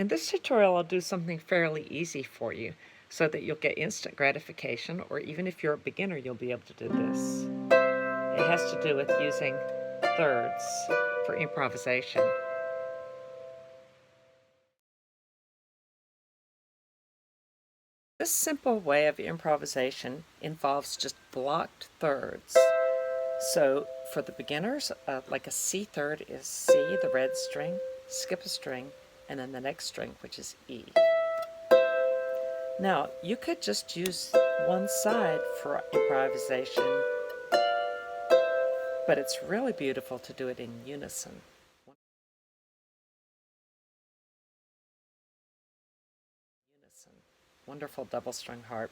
In this tutorial, I'll do something fairly easy for you so that you'll get instant gratification, or even if you're a beginner, you'll be able to do this. It has to do with using thirds for improvisation. This simple way of improvisation involves just blocked thirds. So for the beginners, like a C third is C, the red string, skip a string, and then the next string, which is E. Now, you could just use one side for improvisation, but it's really beautiful to do it in unison. Wonderful double-strung harp.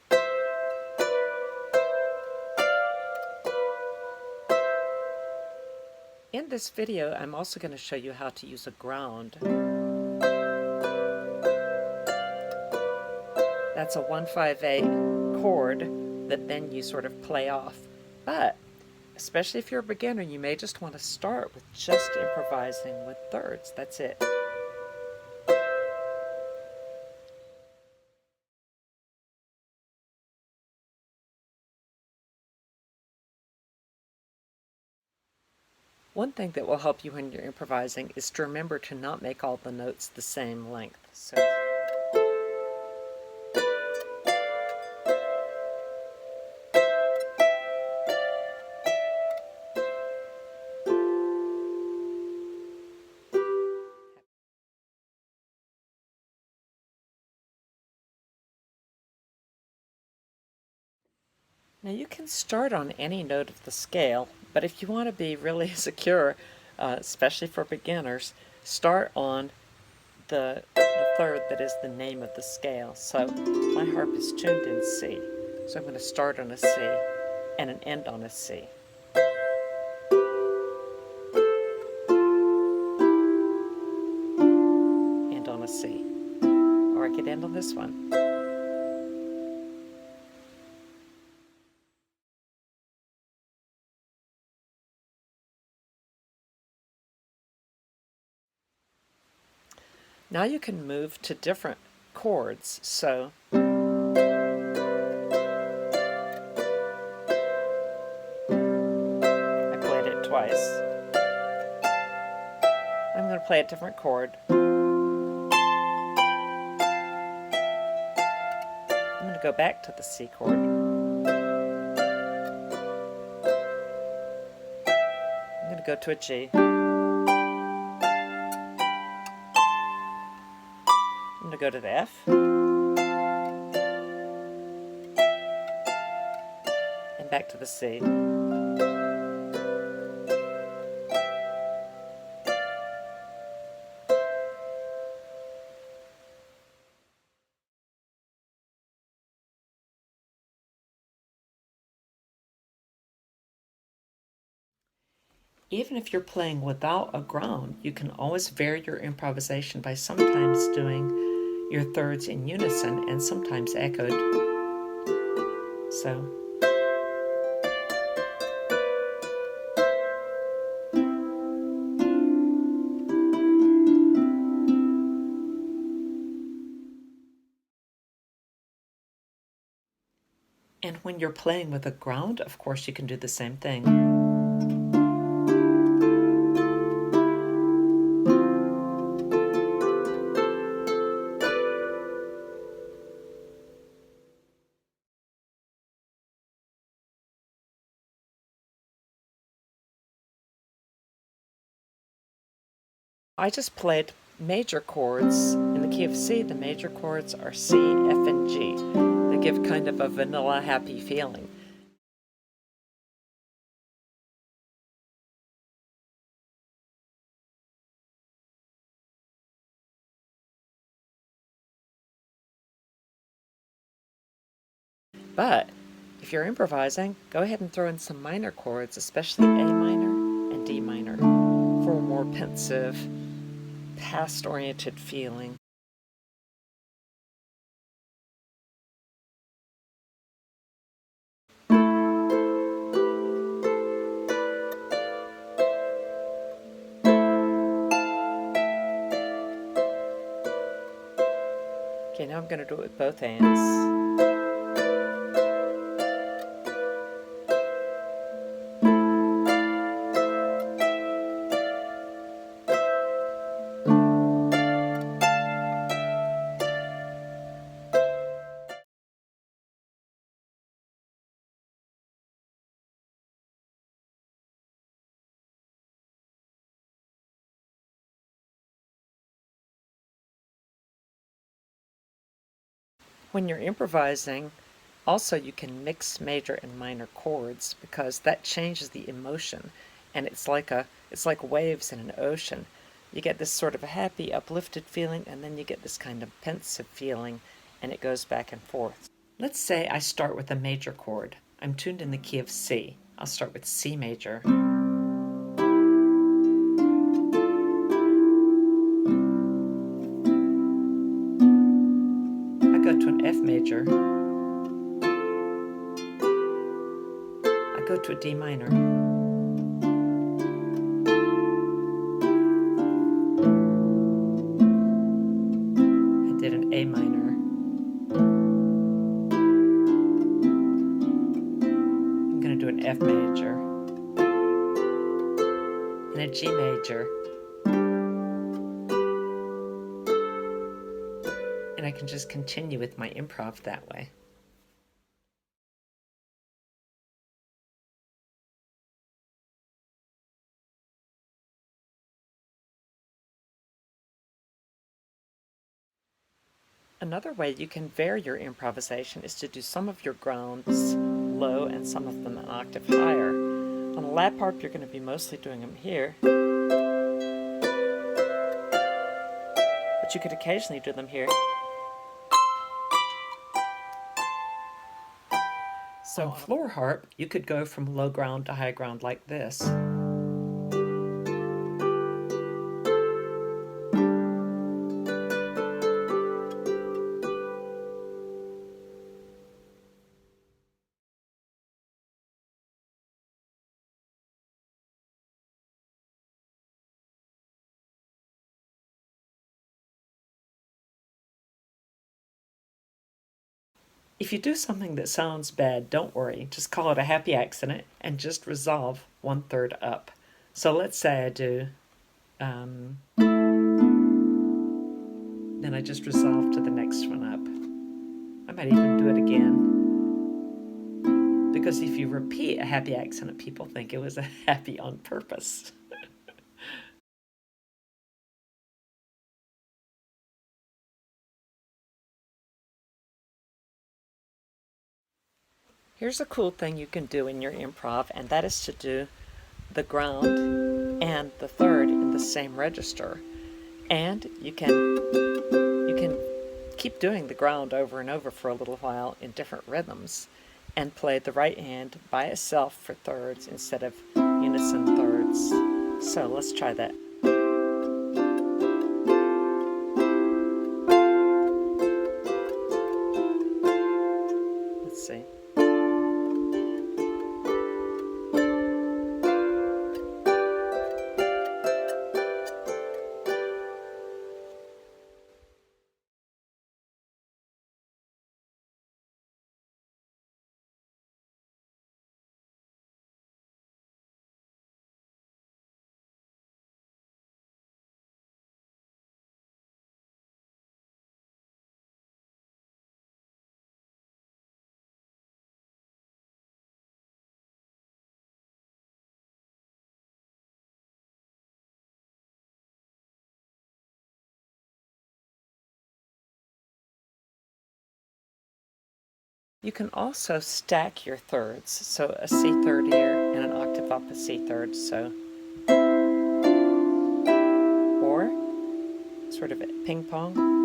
In this video, I'm also going to show you how to use a ground. That's a 1-5-8 chord that then you sort of play off. But, especially if you're a beginner, you may just want to start with just improvising with thirds. That's it. One thing that will help you when you're improvising is to remember to not make all the notes the same length. So now you can start on any note of the scale, but if you want to be really secure, especially for beginners, start on the third that is the name of the scale. So my harp is tuned in C, so I'm going to start on a C and an end on a C. End on a C. Or I could end on this one. Now you can move to different chords. So I played it twice. I'm going to play a different chord. I'm going to go back to the C chord. I'm going to go to a G. I'm going to go to the F. And back to the C. Even if you're playing without a ground, you can always vary your improvisation by sometimes doing your thirds in unison and sometimes echoed. So and when you're playing with a ground, of course, you can do the same thing. I just played major chords. In the key of C, the major chords are C, F, and G. They give kind of a vanilla happy feeling. But if you're improvising, go ahead and throw in some minor chords, especially A minor and D minor, for a more pensive, past-oriented feeling. Now I'm going to do it with both hands. When you're improvising, also you can mix major and minor chords because that changes the emotion, and it's like waves in an ocean. You get this sort of a happy, uplifted feeling, and then you get this kind of pensive feeling, and it goes back and forth. Let's say I start with a major chord. I'm tuned in the key of C. I'll start with C major. I go to an F major. I go to a D minor. I did an A minor. I'm going to do an F major and a G major. And I can just continue with my improv that way. Another way you can vary your improvisation is to do some of your grounds low and some of them an octave higher. On a lap harp, you're going to be mostly doing them here, but you could occasionally do them here. So on a floor harp, you could go from low ground to high ground like this. If you do something that sounds bad, don't worry. Just call it a happy accident and just resolve 1/3 up. So let's say I do, then I just resolve to the next one up. I might even do it again. Because if you repeat a happy accident, people think it was a happy on purpose. Here's a cool thing you can do in your improv, and that is to do the ground and the third in the same register. And you can keep doing the ground over and over for a little while in different rhythms and play the right hand by itself for thirds instead of unison thirds. So let's try that. Let's see. You can also stack your thirds, so a C third here and an octave up a C third, so. Or sort of ping pong.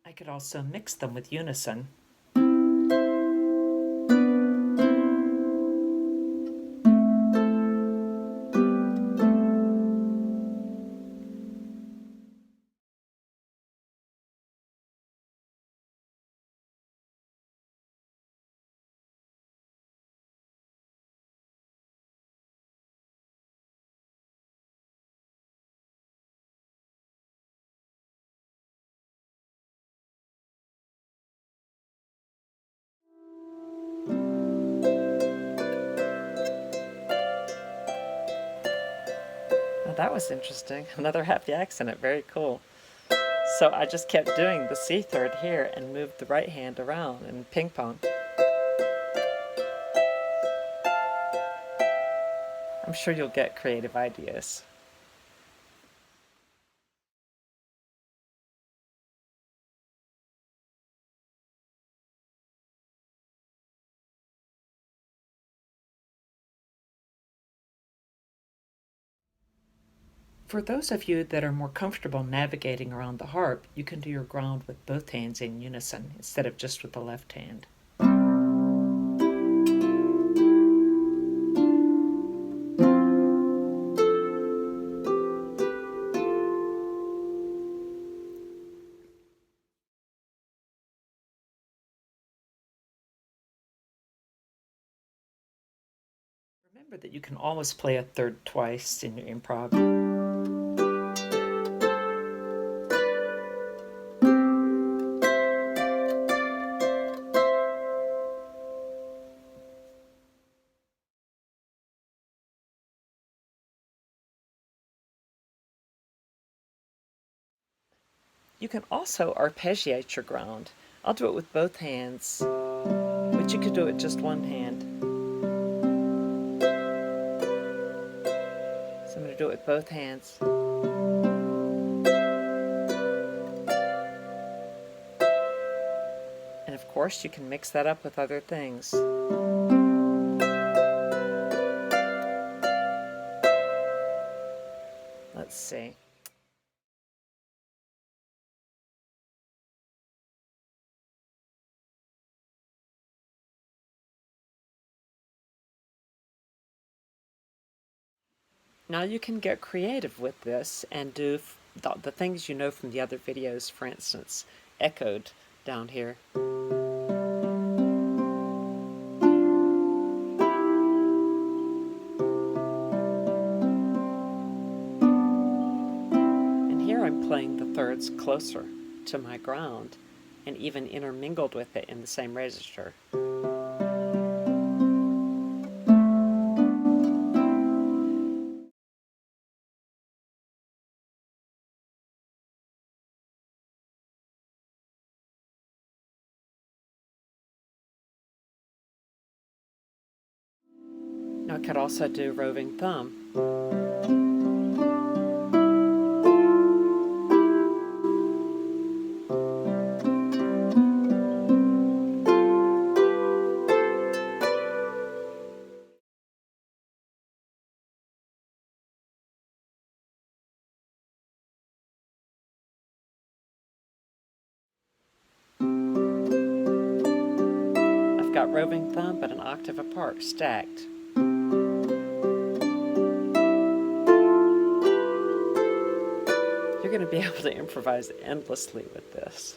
I could also mix them with unison. Well, that was interesting. Another happy accident. Very cool. So I just kept doing the C third here and moved the right hand around and ping pong. I'm sure you'll get creative ideas. For those of you that are more comfortable navigating around the harp, you can do your ground with both hands in unison instead of just with the left hand. Remember that you can always play a third twice in your improv. You can also arpeggiate your ground. I'll do it with both hands, but you could do it with just one hand. So I'm going to do it with both hands. And of course, you can mix that up with other things. Let's see. Now you can get creative with this and do the things you know from the other videos, for instance, echoed down here. And here I'm playing the thirds closer to my ground and even intermingled with it in the same register. Now I could also do Roving Thumb. I've got Roving Thumb but an octave apart, stacked. You're going to be able to improvise endlessly with this.